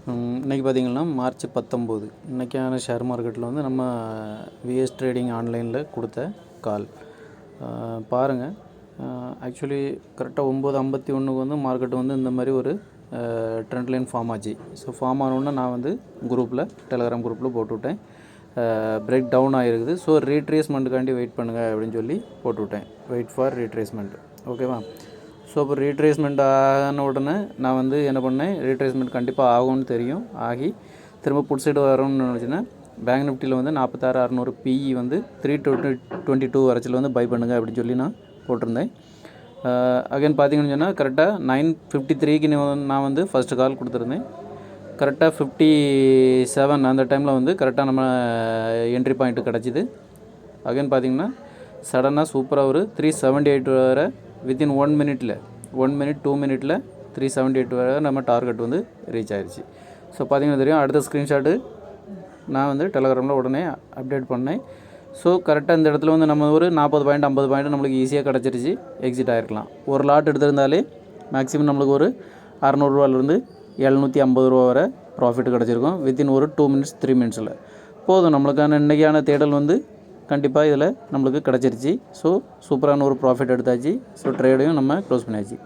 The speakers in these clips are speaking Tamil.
இன்றைக்கி பார்த்திங்கன்னா மார்ச் 19 இன்றைக்கான ஷேர் மார்க்கெட்டில் வந்து நம்ம விஎஸ் ட்ரேடிங் ஆன்லைனில் கொடுத்த கால் பாருங்கள். ஆக்சுவலி கரெக்டாக 9:51 வந்து மார்க்கெட் வந்து இந்த மாதிரி ஒரு ட்ரெண்ட் லைன் ஃபார்ம் ஆச்சு. ஸோ ஃபார்ம் ஆனோடனே நான் வந்து டெலகிராம் குரூப்பில் போட்டுவிட்டேன். பிரேக் டவுன் ஆகிருக்குது. ஸோ ரீட்ரேஸ்மெண்ட்டுக்காண்டி வெயிட் பண்ணுங்கள் அப்படின்னு சொல்லி போட்டுவிட்டேன். Wait for retracement. ஓகேவா? ஸோ அப்போ ரீட்ரேஸ்மெண்ட் ஆன உடனே நான் வந்து என்ன பண்ணேன், ரீட்ரேஸ்மெண்ட் கண்டிப்பாக ஆகும்னு தெரியும். ஆகி திரும்ப புட் சைடு வரும்னு நினச்சின்னா பேங்க் நிஃப்டியில் வந்து 46,600 பிஇ வந்து 322 வரைச்சில் வந்து பை பண்ணுங்கள் அப்படின்னு சொல்லி நான் போட்டிருந்தேன். அகைன் பார்த்தீங்கன்னு சொன்னால் கரெக்டாக 9:53க்கு நான் வந்து ஃபஸ்ட்டு கால் கொடுத்துருந்தேன். கரெக்டாக 57 அந்த டைமில் வந்து கரெக்டாக நம்ம என்ட்ரி பாயிண்ட்டு கிடச்சிது. அகைன் பார்த்திங்கன்னா சடனாக சூப்பராக ஒரு 378 வரை வித்தின் 1 மினிட்டில் 2 மினிட்டில் 378 வரை நம்ம டார்கெட் வந்து ரீச் ஆயிடுச்சு. ஸோ பார்த்திங்கன்னா தெரியும். அடுத்த ஸ்க்ரீன்ஷாட்டு நான் வந்து டெலகிராமில் உடனே அப்டேட் பண்ணேன். ஸோ கரெக்டாக இந்த இடத்துல வந்து நம்ம ஒரு 40 பாயிண்ட் 50 பாயிண்ட் நம்மளுக்கு ஈஸியாக கிடச்சிருச்சு. எக்ஸிட் ஆகிருக்கலாம். ஒரு லாட் எடுத்திருந்தாலே மேக்ஸிமம் நம்மளுக்கு ஒரு 600 750 வரை ப்ராஃபிட் கிடச்சிருக்கும் வித்தின் ஒரு 2 மினிட்ஸ் 3 மினிட்ஸில். போதும், நம்மளுக்கான இன்றைக்கான தேடல் வந்து கண்டிப்பாக இதில் நம்மளுக்கு கிடச்சிருச்சு. ஸோ சூப்பரான ஒரு ப்ராஃபிட் எடுத்தாச்சு. ஸோ ட்ரேடையும் நம்ம க்ளோஸ் பண்ணியாச்சு.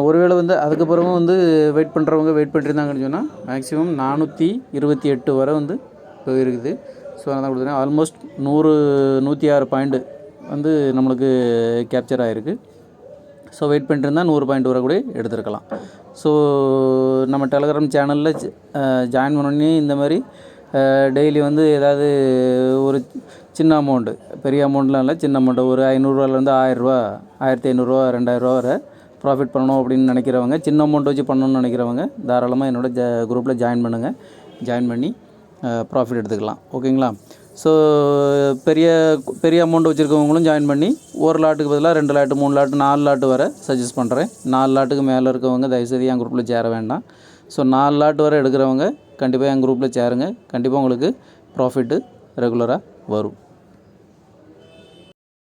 ஒருவேளை வந்து அதுக்கப்புறமும் வந்து வெயிட் பண்ணிருந்தாங்கன்னு சொன்னால் மேக்ஸிமம் 428 வரை வந்து போயிருக்குது. ஸோ அதான் கொடுத்துருக்கேன். ஆல்மோஸ்ட் 106 பாயிண்ட்டு வந்து நம்மளுக்கு கேப்சர் ஆகிருக்கு. ஸோ வெயிட் பண்ணிட்டு இருந்தால் 100 பாயிண்ட் வரை கூட எடுத்துருக்கலாம். ஸோ நம்ம டெலகிராம் சேனலில் ஜாயின் பண்ணி இந்த மாதிரி டெய்லி வந்து ஏதாவது ஒரு சின்ன அமௌண்ட்டு, பெரிய அமௌண்ட்லாம் இல்லை, சின்ன அமௌண்ட்டு ஒரு 500 1000 1500 2000 வரை ப்ராஃபிட் பண்ணணும் அப்படின்னு நினைக்கிறவங்க, சின்ன அமௌண்ட் வச்சு பண்ணணும்னு நினைக்கிறவங்க தாராளமாக என்னோடய குரூப்பில் ஜாயின் பண்ணுங்கள். ஜாயின் பண்ணி ப்ராஃபிட் எடுத்துக்கலாம். ஓகேங்களா? ஸோ பெரிய அமௌண்ட் வச்சுருக்கவங்களும் ஜாயின் பண்ணி ஒரு லாட்டுக்கு பதிலாக 2 லாட்டு 3 லாட்டு 4 லாட்டு வரை சஜஸ்ட் பண்ணுறேன். 4 லாட்டுக்கு மேலே இருக்கவங்க தயவுசெய்து என் குரூப்பில் சேர வேண்டாம். ஸோ 4 லாட்டு வரை எடுக்கிறவங்க கண்டிப்பாக என் குரூப்பில் சேருங்க. கண்டிப்பாக உங்களுக்கு ப்ராஃபிட்டு ரெகுலராக வரும்.